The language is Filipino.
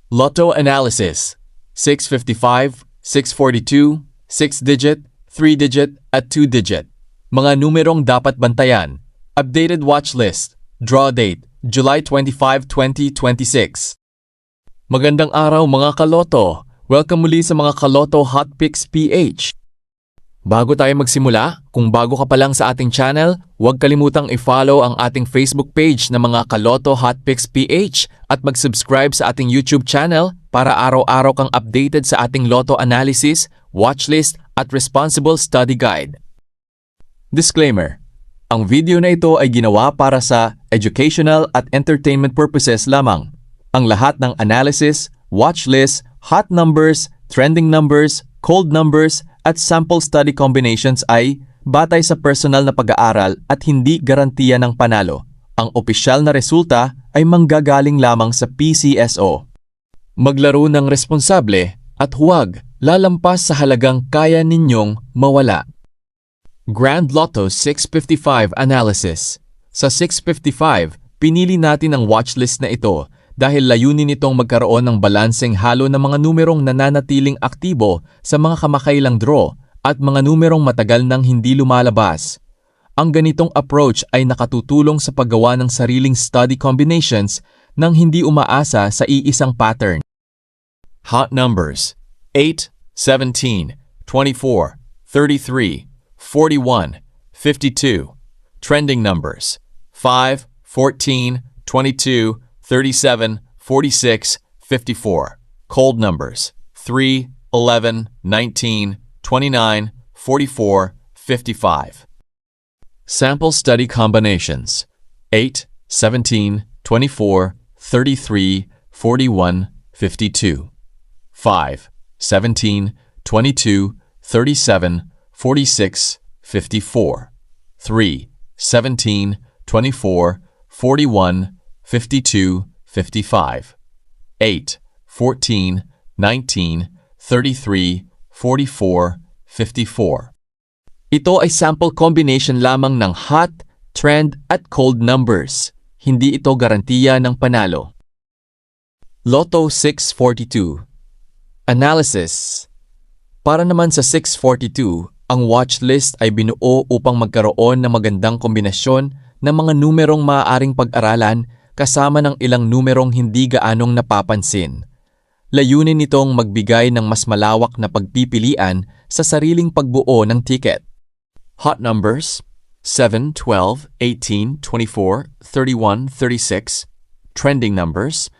Lotto analysis. 655, 642, 6-digit, 3-digit, at 2-digit. Mga numerong dapat bantayan. Updated watch list. Draw date, July 25, 2026. Magandang araw mga kaloto. Welcome muli sa mga Kaloto Hot Picks PH. Bago tayo magsimula, kung bago ka pa lang sa ating channel, huwag kalimutang i-follow ang ating Facebook page na mga Kaloto Hot Picks PH at mag-subscribe sa ating YouTube channel para araw-araw kang updated sa ating Lotto analysis, watchlist at responsible study guide. Disclaimer: ang video na ito ay ginawa para sa educational at entertainment purposes lamang. Ang lahat ng analysis, watchlist, hot numbers, trending numbers, cold numbers, at sample study combinations ay batay sa personal na pag-aaral at hindi garantiya ng panalo. Ang opisyal na resulta ay manggagaling lamang sa PCSO. Maglaro ng responsable at huwag lalampas sa halagang kaya ninyong mawala. Grand Lotto 655 Analysis. Sa 655, pinili natin ang watchlist na ito dahil layunin nitong magkaroon ng balanseng halo ng mga numerong nananatiling aktibo sa mga kamakailang draw at mga numerong matagal nang hindi lumalabas. Ang ganitong approach ay nakatutulong sa paggawa ng sariling study combinations nang hindi umaasa sa iisang pattern. Hot numbers: 8, 17, 24, 33, 41, 52. Trending numbers: 5, 14, 22, 37, 46, 54. Cold numbers: 3, 11, 19, 29, 44, 55. Sample study combinations: 8, 17, 24, 33, 41, 52. 5, 17, 22, 37, 46, 54. 3, 17, 24, 41, 52, 55. 8, 14, 19, 33, 44, 54. Ito ay sample combination lamang ng hot, trend at cold numbers. Hindi ito garantiya ng panalo. Lotto 642 Analysis. Para naman sa 642, ang watchlist ay binuo upang magkaroon ng magandang kombinasyon ng mga numerong maaaring pag-aralan kasama ng ilang numerong hindi gaanong napapansin. Layunin nitong magbigay ng mas malawak na pagpipilian sa sariling pagbuo ng ticket. Hot numbers: 7, 12, 18, 24, 31, 36. Trending numbers: